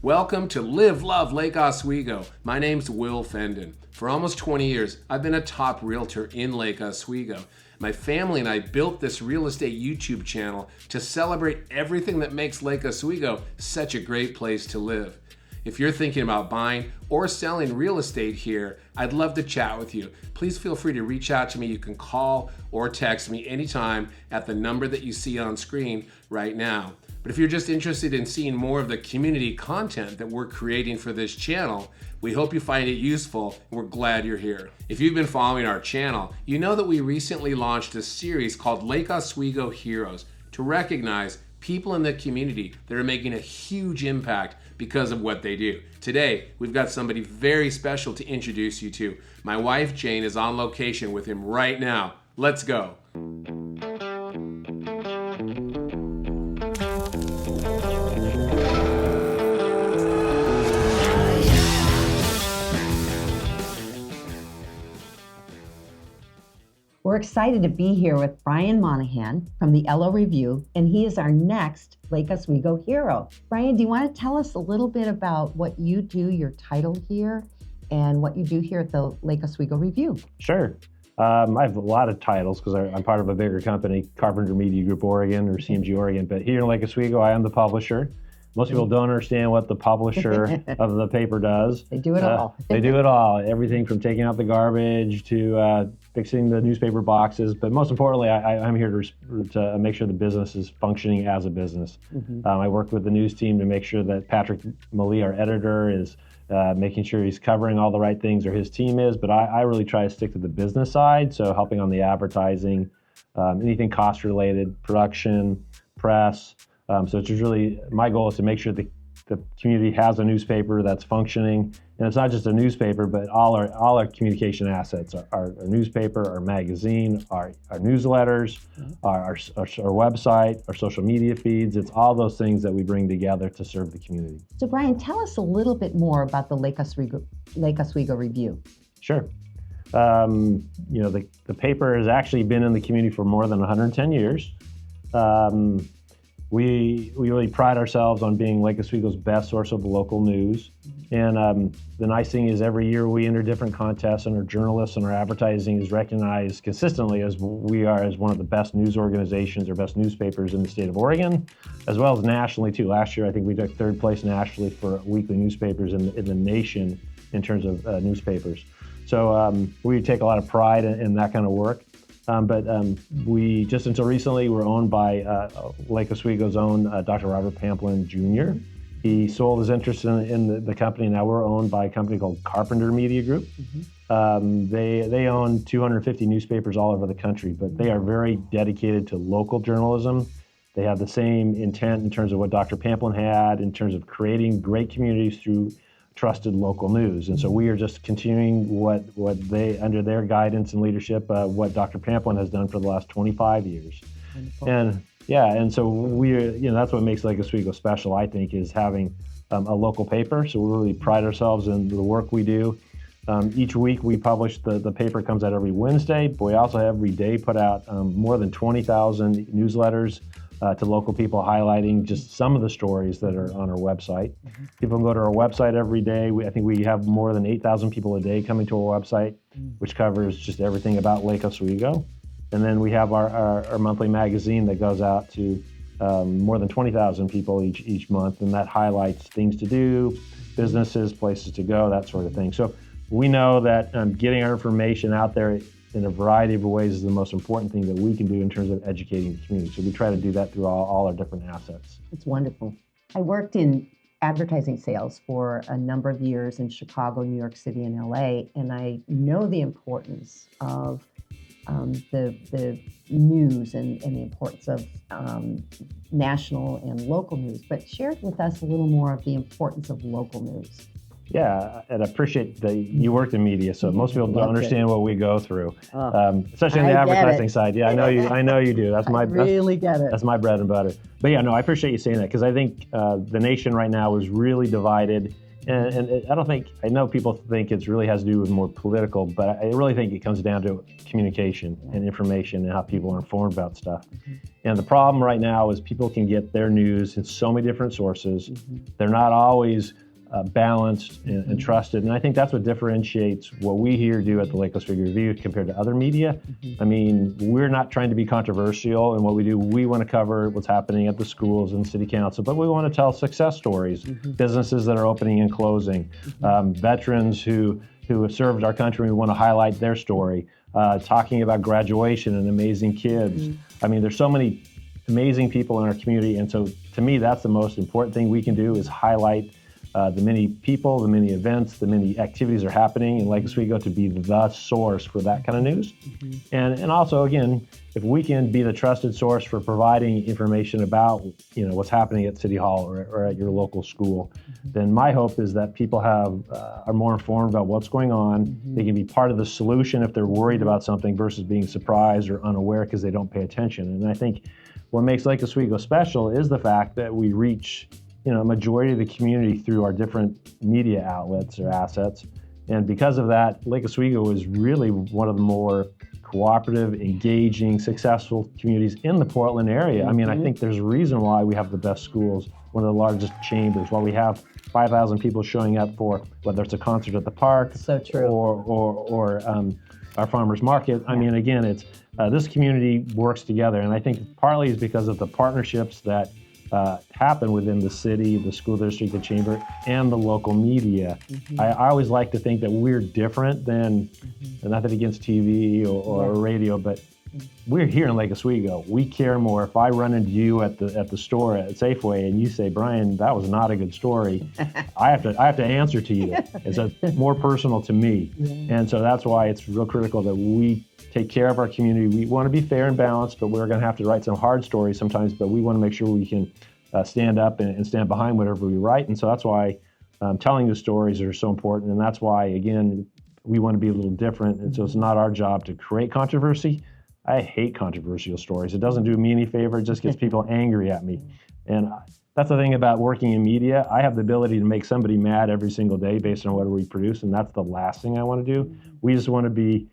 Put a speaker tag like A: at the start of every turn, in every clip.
A: Welcome to Live, Love Lake Oswego. My name's Will Fendon. For almost 20 years, I've been a top realtor in Lake Oswego. My family and I built this real estate YouTube channel to celebrate everything that makes Lake Oswego such a great place to live. If you're thinking about buying or selling real estate here, I'd love to chat with you. Please feel free to reach out to me. You can call or text me anytime at the number that you see on screen right now. But if you're just interested in seeing more of the community content that we're creating for this channel, we hope you find it useful and we're glad you're here. If you've been following our channel, you know that we recently launched a series called Lake Oswego Heroes to recognize people in the community that are making a huge impact because of what they do. Today, we've got somebody very special to introduce you to. My wife, Jane, is on location with him right now. Let's go.
B: We're excited to be here with Brian Monihan from the LO Review, and he is our next Lake Oswego hero. Brian, do you want to tell us a little bit about what you do, your title here, and what you do here at the Lake Oswego Review?
C: Sure. I have a lot of titles because I'm part of a bigger company, Carpenter Media Group Oregon or CMG Oregon, but here in Lake Oswego, I am the publisher. Most people don't understand what the publisher of the paper does.
B: They do it all.
C: They do it all. Everything from taking out the garbage to fixing the newspaper boxes. But most importantly, I'm here to make sure the business is functioning as a business. I work with the news team to make sure that Patrick Malee, our editor, is making sure he's covering all the right things, or his team is. But I really try to stick to the business side, so helping on the advertising, anything cost-related, production, press. So it's just really, my goal is to make sure the community has a newspaper that's functioning. And it's not just a newspaper, but all our communication assets, our newspaper, our magazine, our newsletters, our website, our social media feeds. It's all those things that we bring together to serve the community.
B: So Brian, tell us a little bit more about the Lake Oswego Review.
C: Sure. The paper has actually been in the community for more than 110 years. We really pride ourselves on being Lake Oswego's best source of local news. And the nice thing is every year we enter different contests, and our journalists and our advertising is recognized consistently as we are as one of the best news organizations or best newspapers in the state of Oregon, as well as nationally too. Last year, I think we took third place nationally for weekly newspapers in the nation in terms of newspapers. So we take a lot of pride in that kind of work. But we, just until recently, were owned by Lake Oswego's own Dr. Robert Pamplin Jr. He sold his interest in the company. Now we're owned by a company called Carpenter Media Group. They own 250 newspapers all over the country, but they are very dedicated to local journalism. They have the same intent in terms of what Dr. Pamplin had, in terms of creating great communities through trusted local news. And so we are just continuing what they, under their guidance and leadership, what Dr. Pamplin has done for the last 25 years. Wonderful. And so that's what makes Lake Oswego special, I think, is having a local paper. So we really pride ourselves in the work we do. Each week we publish, the paper comes out every Wednesday, but we also every day put out more than 20,000 newsletters to local people, highlighting just some of the stories that are on our website. People can go to our website every day. I think we have more than 8,000 people a day coming to our website, which covers just everything about Lake Oswego. And then we have our monthly magazine that goes out to more than 20,000 people each month, and that highlights things to do, businesses, places to go, that sort of thing. So we know that getting our information out there in a variety of ways is the most important thing that we can do in terms of educating the community. So we try to do that through all our different assets.
B: It's wonderful. I worked in advertising sales for a number of years in Chicago, New York City, and LA, and I know the importance of the news and the importance of national and local news. But share with us a little more of the importance of local news.
C: Yeah, and I appreciate that you worked in media, so most people don't understand what we go through, especially on the advertising side. Yeah, I know you do. That's my
B: get it.
C: That's my bread and butter. But yeah, no, I appreciate you saying that, because I think the nation right now is really divided And I know people think it really has to do with more political, but I really think it comes down to communication and information and how people are informed about stuff. And the problem right now is people can get their news in so many different sources. They're not always balanced and trusted. And I think that's what differentiates what we here do at the Lake Oswego Review compared to other media. I mean, we're not trying to be controversial in what we do. We want to cover what's happening at the schools and city council, but we want to tell success stories, businesses that are opening and closing, veterans who have served our country. We want to highlight their story, talking about graduation and amazing kids. I mean, there's so many amazing people in our community. And so to me, that's the most important thing we can do is highlight the many people, the many events, the many activities are happening in Lake Oswego to be the source for that kind of news. And also, again, if we can be the trusted source for providing information about what's happening at City Hall or at your local school, then my hope is that people are more informed about what's going on. They can be part of the solution if they're worried about something versus being surprised or unaware because they don't pay attention. And I think what makes Lake Oswego special is the fact that we reach a majority of the community through our different media outlets or assets. And because of that, Lake Oswego is really one of the more cooperative, engaging, successful communities in the Portland area. I mean, I think there's a reason why we have the best schools, one of the largest chambers, why we have 5,000 people showing up for whether it's a concert at the park
B: So true.
C: or our farmers market. I mean, again, it's this community works together. And I think partly is because of the partnerships that happen within the city, the school district, the chamber, and the local media. I always like to think that we're different than, nothing against TV or radio, but we're here in Lake Oswego. We care more. If I run into you at the store at Safeway and you say, Brian, that was not a good story, I have to answer to you. It's more personal to me. And so that's why it's real critical that we take care of our community. We want to be fair and balanced, but we're going to have to write some hard stories sometimes, but we want to make sure we can stand up and stand behind whatever we write. And so that's why telling the stories are so important. And that's why, again, we want to be a little different. And so it's not our job to create controversy. I hate controversial stories. It doesn't do me any favor. It just gets people angry at me. And that's the thing about working in media. I have the ability to make somebody mad every single day based on what we produce, and that's the last thing I want to do. We just want to be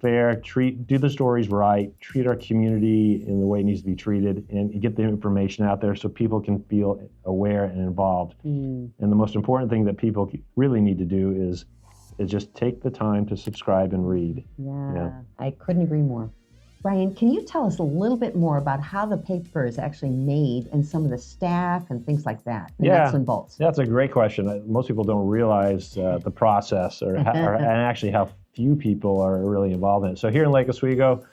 C: fair, do the stories right, treat our community in the way it needs to be treated, and get the information out there so people can feel aware and involved. And the most important thing that people really need to do is just take the time to subscribe and read.
B: Yeah, I couldn't agree more. Brian, can you tell us a little bit more about how the paper is actually made and some of the staff and things like that, the nuts and bolts?
C: That's a great question. Most people don't realize the process and actually how few people are really involved in it. So here in Lake Oswego,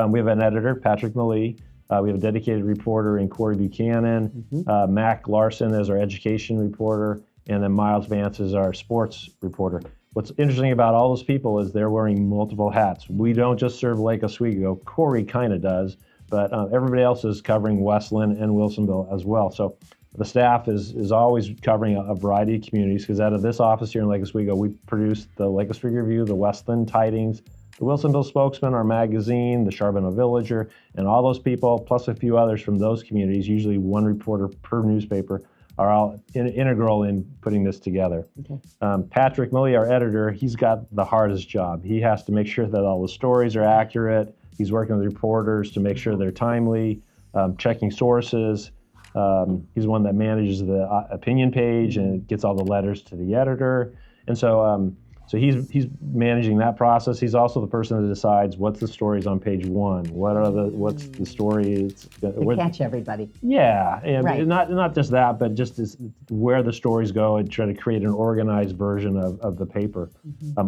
C: we have an editor, Patrick Malee. We have a dedicated reporter in Corey Buchanan. Mac Larson is our education reporter, and then Miles Vance is our sports reporter. What's interesting about all those people is they're wearing multiple hats. We don't just serve Lake Oswego. Corey kind of does, but everybody else is covering Westland and Wilsonville as well. So the staff is always covering a variety of communities, because out of this office here in Lake Oswego, we produce the Lake Oswego Review, the Westland Tidings, the Wilsonville Spokesman, our magazine, the Charbonneau Villager, and all those people, plus a few others from those communities, usually one reporter per newspaper, are all integral in putting this together. Patrick Malee, our editor, he's got the hardest job. He has to make sure that all the stories are accurate. He's working with reporters to make sure they're timely, checking sources. He's the one that manages the opinion page and gets all the letters to the editor. And so he's managing that process. He's also the person that decides what's the stories on page one. What's the story?
B: To catch everybody.
C: Yeah, and not just that, but just where the stories go and try to create an organized version of the paper.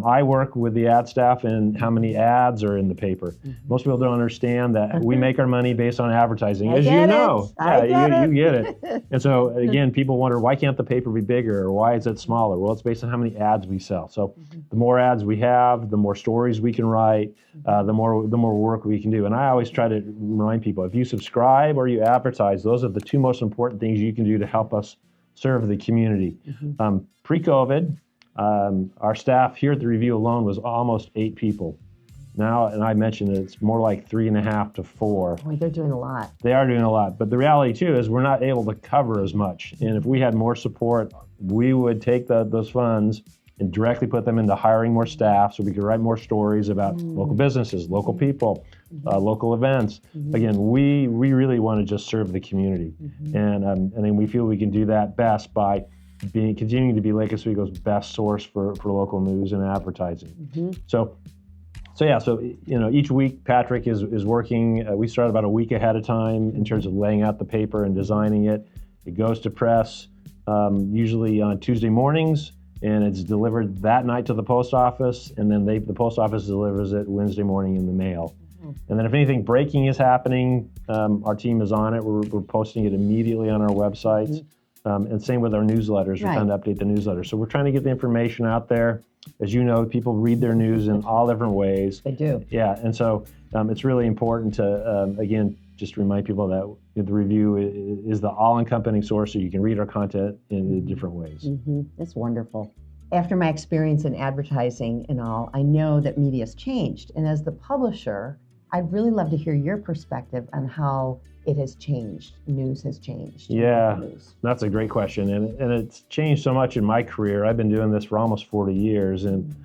C: I work with the ad staff and how many ads are in the paper. Most people don't understand that we make our money based on advertising, as you know. You get it. And so again, people wonder, why can't the paper be bigger, or why is it smaller? Well, it's based on how many ads we sell. So the more ads we have, the more stories we can write, the more work we can do. And I always try to remind people, if you subscribe or you advertise, those are the two most important things you can do to help us serve the community. Pre-COVID, our staff here at the Review alone was almost 8 people. Now, and I mentioned it's more like 3.5 to 4.
B: Boy, they're doing a lot.
C: They are doing a lot. But the reality, too, is we're not able to cover as much. And if we had more support we would take those funds and directly put them into hiring more staff so we could write more stories about local businesses, local people, local events. Again, we really want to just serve the community. And then we feel we can do that best by continuing to be Lake Oswego's best source for local news and advertising. So each week Patrick is working. We start about a week ahead of time in terms of laying out the paper and designing it. It goes to press usually on Tuesday mornings, and it's delivered that night to the post office, and then the post office delivers it Wednesday morning in the mail. And then if anything breaking is happening, our team is on it. We're posting it immediately on our websites. And same with our newsletters. We're trying to update the newsletter. So we're trying to get the information out there. As you know, people read their news in all different ways.
B: They do.
C: Yeah, and so it's really important to, again, just remind people that the review is the all-encompassing source, so you can read our content in different ways.
B: That's wonderful. After my experience in advertising and all, I know that media's changed. And as the publisher, I'd really love to hear your perspective on how it has changed. News has changed.
C: Yeah, that's a great question. And it's changed so much in my career. I've been doing this for almost 40 years. And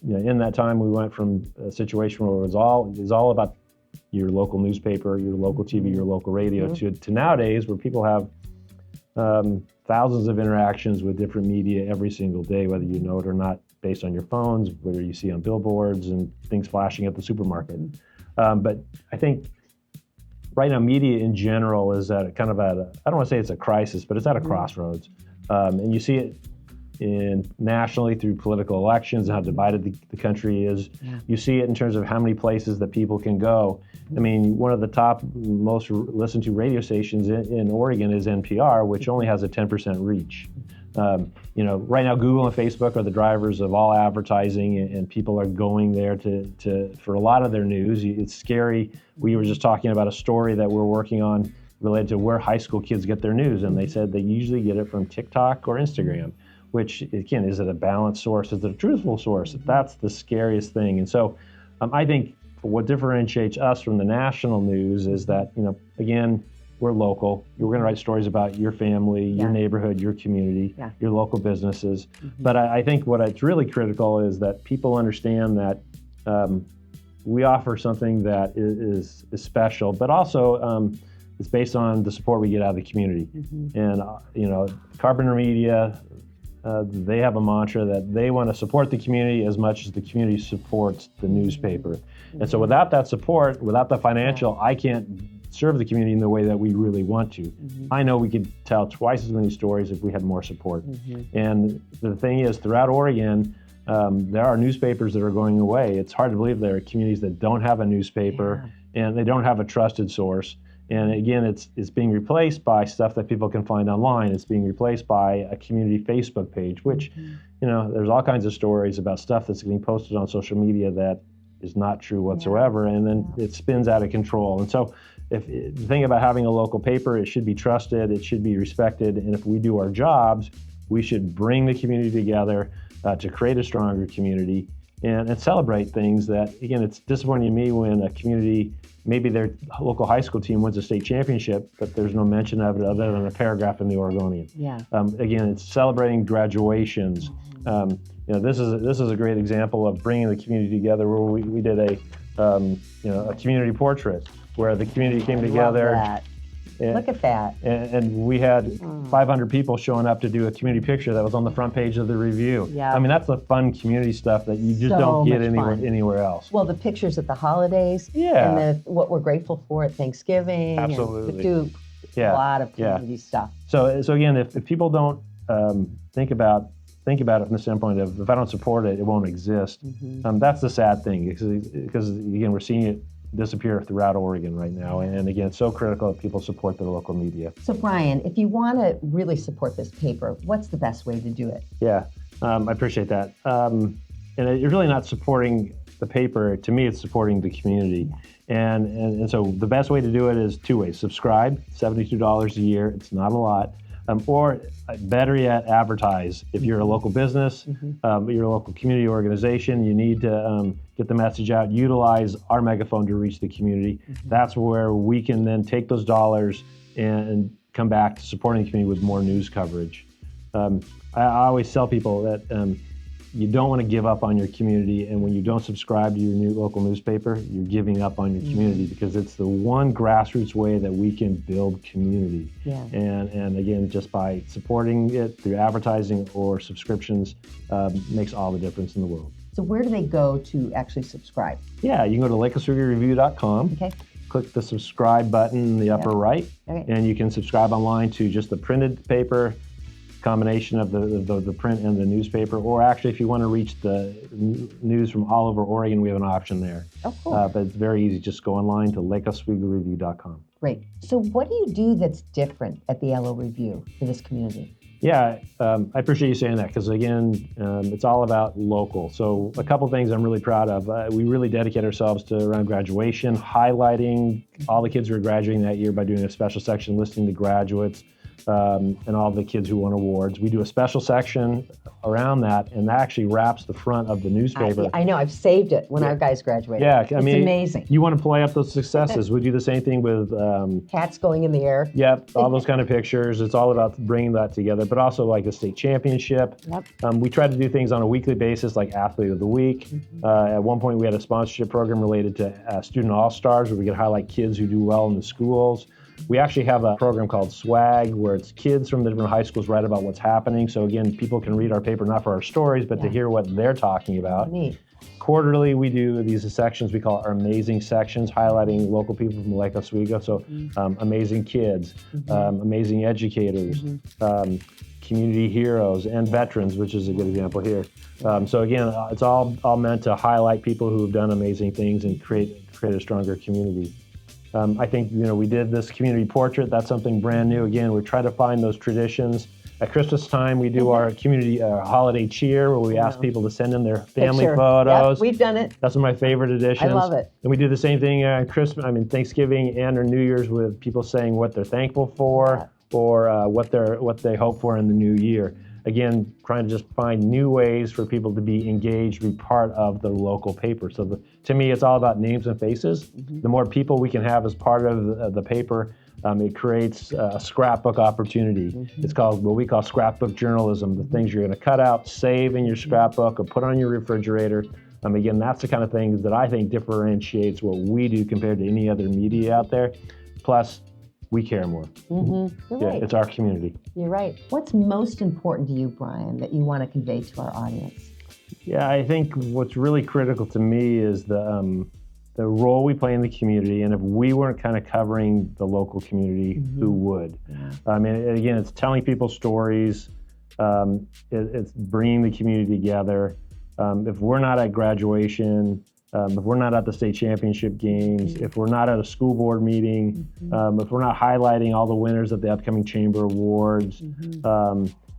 C: in that time, we went from a situation where it was all about your local newspaper, your local TV, your local radio, to nowadays where people have thousands of interactions with different media every single day, whether you know it or not, based on your phones, whether you see on billboards and things flashing at the supermarket. But I think right now, media in general is at I don't want to say it's a crisis, but it's at a crossroads. And you see it nationally through political elections and how divided the country is. You see it in terms of how many places that people can go. I mean, one of the top most listened to radio stations in Oregon is NPR, which only has a 10% reach. Right now, Google and Facebook are the drivers of all advertising, and people are going there for a lot of their news. It's scary. We were just talking about a story that we're working on related to where high school kids get their news, and they said they usually get it from TikTok or Instagram, which, again, is it a balanced source? Is it a truthful source? That's the scariest thing. And so I think what differentiates us from the national news is that, again, we're local. We're going to write stories about your family, your neighborhood, your community, your local businesses. But I think what's really critical is that people understand that we offer something that is special, but also it's based on the support we get out of the community. And, Carpenter Media, they have a mantra that they want to support the community as much as the community supports the newspaper. And so without that support, without the financial, I can't serve the community in the way that we really want to. I know we could tell twice as many stories if we had more support. And the thing is, throughout Oregon, there are newspapers that are going away. It's hard to believe there are communities that don't have a newspaper and they don't have a trusted source. And again, it's being replaced by stuff that people can find online. It's being replaced by a community Facebook page, which, there's all kinds of stories about stuff that's getting posted on social media that is not true whatsoever, and then it spins out of control. And so if the thing about having a local paper, it should be trusted, it should be respected, and if we do our jobs, we should bring the community together to create a stronger community and celebrate things that, again, it's disappointing to me when a community, maybe their local high school team wins a state championship, but there's no mention of it other than a paragraph in the Oregonian. Again, it's celebrating graduations. This is a great example of bringing the community together, where we did a community portrait where the community came together.
B: Look at that.
C: And we had 500 people showing up to do a community picture that was on the front page of the review. I mean, that's the fun community stuff that you just don't get anywhere else.
B: Well, the pictures at the holidays, and what we're grateful for at Thanksgiving.
C: Absolutely.
B: And we do a lot of community stuff.
C: So again, if people don't think about it from the standpoint of, if I don't support it, it won't exist. That's the sad thing, because again, we're seeing it disappear throughout Oregon right now. And again, it's so critical that people support their local media.
B: So Brian, if you want to really support this paper, what's the best way to do it?
C: I appreciate that. And it's really not supporting the paper. To me, it's supporting the community. And so the best way to do it is two ways. Subscribe, $72 a year. It's not a lot. Or better yet, advertise. If you're a local business, you're a local community organization, you need to get the message out, utilize our megaphone to reach the community. That's where we can then take those dollars and come back to supporting the community with more news coverage. I always tell people that you don't want to give up on your community, and when you don't subscribe to your new local newspaper, you're giving up on your community, because it's the one grassroots way that we can build community.
B: Yeah.
C: And again, just by supporting it through advertising or subscriptions makes all the difference in the world.
B: So where do they go to actually subscribe?
C: Yeah, you can go to lakeoswegoreview.com.
B: Okay.
C: Click the subscribe button in the upper right,
B: Okay.
C: and you can subscribe online to just the printed paper, combination of the print and the newspaper, or actually if you want to reach the news from all over Oregon, we have an option there.
B: Oh, cool.
C: But it's very easy. Just go online to lakeoswegoreview.com.
B: Great. So what do you do that's different at the LO Review for this community?
C: Yeah, I appreciate you saying that, because again, it's all about local. So a couple things I'm really proud of. We really dedicate ourselves to around graduation, highlighting all the kids who are graduating that year by doing a special section listing the graduates and all the kids who won awards. We do a special section around that, and that actually wraps the front of the newspaper.
B: I know, I've saved it when our guys graduated.
C: Yeah,
B: it's amazing.
C: You want to play up those successes. We do the same thing with
B: Cats going in the air.
C: Yep, all those kind of pictures. It's all about bringing that together, but also like the state championship.
B: Yep.
C: We try to do things on a weekly basis, like Athlete of the Week. At one point, we had a sponsorship program related to Student All-Stars, where we could highlight kids who do well in the schools. We actually have a program called SWAG, where it's kids from the different high schools write about what's happening. So again, people can read our paper not for our stories, but to hear what they're talking about.
B: Neat.
C: Quarterly, we do these sections we call our amazing sections, highlighting local people from Lake Oswego. So amazing kids, amazing educators, community heroes, and veterans, which is a good example here. So again, it's all meant to highlight people who have done amazing things and create a stronger community. I think, we did this community portrait. That's something brand new. Again, we try to find those traditions. At Christmas time, we do our community holiday cheer, where we ask people to send in their family photos.
B: Yep, we've done it.
C: That's one of my favorite editions.
B: I love it.
C: And we do the same thing on Thanksgiving and or New Year's, with people saying what they're thankful for or what they hope for in the new year. Again, trying to just find new ways for people to be engaged, be part of the local paper. So to me, it's all about names and faces. The more people we can have as part of the paper, it creates a scrapbook opportunity. It's called what we call scrapbook journalism, the things you're going to cut out, save in your scrapbook, or put on your refrigerator. Again, that's the kind of things that I think differentiates what we do compared to any other media out there. Plus, we care more.
B: You're right.
C: It's our community.
B: You're right. What's most important to you, Brian, that you want to convey to our audience?
C: Yeah, I think what's really critical to me is the role we play in the community, and if we weren't kind of covering the local community, who would? Again, it's telling people stories. It's bringing the community together. If we're not at graduation, if we're not at the state championship games, if we're not at a school board meeting, if we're not highlighting all the winners of the upcoming chamber awards,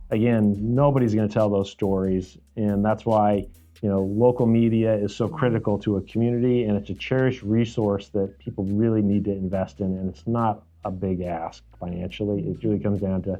C: again, nobody's going to tell those stories. And that's why, local media is so critical to a community, and it's a cherished resource that people really need to invest in. And it's not a big ask financially. It really comes down to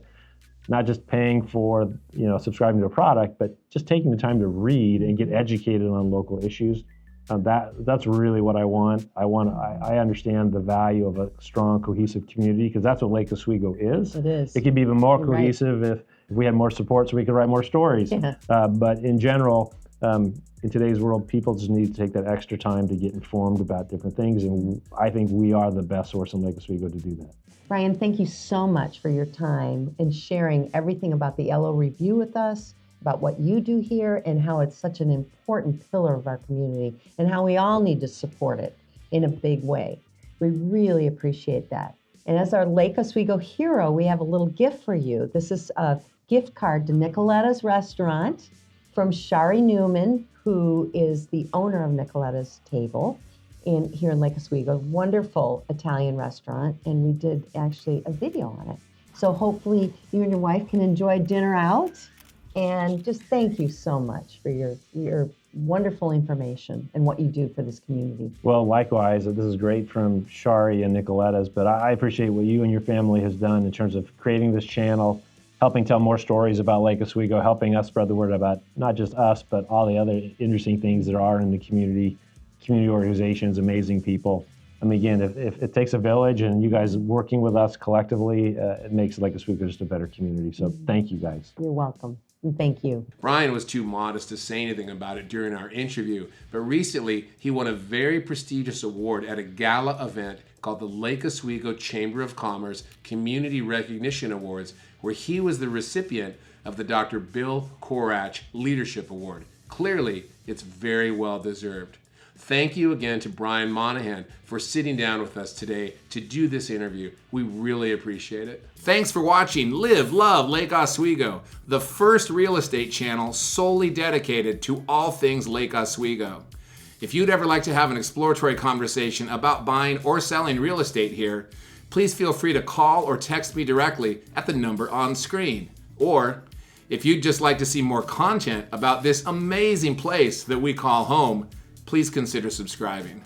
C: not just paying for, subscribing to a product, but just taking the time to read and get educated on local issues. That's really what I want. I understand the value of a strong, cohesive community, because that's what Lake Oswego is.
B: It is.
C: It could be even more
B: You're
C: cohesive if we had more support, so we could write more stories.
B: Yeah.
C: But in general, in today's world, people just need to take that extra time to get informed about different things, and I think we are the best source in Lake Oswego to do that.
B: Brian, thank you so much for your time and sharing everything about the LO Review with us, about what you do here, and how it's such an important pillar of our community, and how we all need to support it in a big way. We really appreciate that. And as our Lake Oswego hero, we have a little gift for you. This is a gift card to Nicoletta's Restaurant from Shari Newman, who is the owner of Nicoletta's Table here in Lake Oswego. Wonderful Italian restaurant, and we did actually a video on it. So hopefully you and your wife can enjoy dinner out. And just thank you so much for your wonderful information and what you do for this community.
C: Well, likewise, this is great from Shari and Nicoletta's, but I appreciate what you and your family has done in terms of creating this channel, helping tell more stories about Lake Oswego, helping us spread the word about not just us, but all the other interesting things that are in the community organizations, amazing people. I mean, again, if it takes a village and you guys working with us collectively, it makes Lake Oswego just a better community. So thank you guys.
B: You're welcome. And thank you.
A: Brian was too modest to say anything about it during our interview, but recently he won a very prestigious award at a gala event called the Lake Oswego Chamber of Commerce Community Recognition Awards, where he was the recipient of the Dr. Bill Korach Leadership Award. Clearly, it's very well deserved. Thank you again to Brian Monihan for sitting down with us today to do this interview. We really appreciate it. Thanks for watching Live, Love Lake Oswego, the first real estate channel solely dedicated to all things Lake Oswego. If you'd ever like to have an exploratory conversation about buying or selling real estate here, please feel free to call or text me directly at the number on screen. Or if you'd just like to see more content about this amazing place that we call home, please consider subscribing.